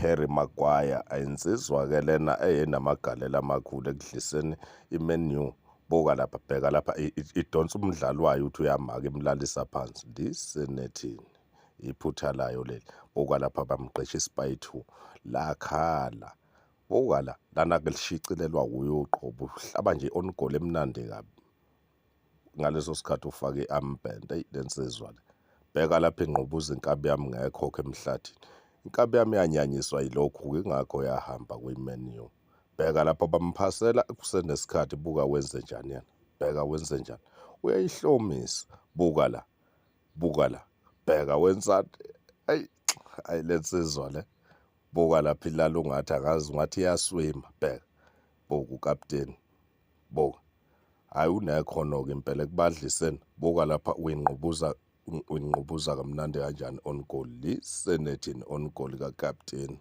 Harry Maguire ayinsizwa ke lena enamagalelo amakhulu ekudliseni imenu. Buka lapha, bheka lapha idonsa umdlalo wayo uthi uyamaka imlalisa phansi. Lisenethini iphutha layo leli. Buka lapha bamqesha isipayithu lakhala. Buka la lana ke lishicilelwa kuyo uqobo uhlaba nje on goal emnandi kabi. Ngaleso sikhathi ufake i-armband lensizwa le. Bheka lapha ingqubuza inkabi yami ngekho emhlathini. Inkabi yami yanyanyiswa yilokhu ingakho yahamba kwi-menu. Bheka lapha bamphasela kusenesikhathi. Buka wenze njani yana. Bheka wenze njani. Uyayihlomisa. Buka la. Buka la. Bheka wenzani. Hayi lensizwa le. Buka lapha ilala ungathi angazi ungathi iyaswima. Bheka. Buka ukapteni. Buka. Hayi unekhono-ke impela ekubadliseni. Buka lapha uyinqubuza kamnandi kanjani on goal. Lisenethini on goal kakapteni.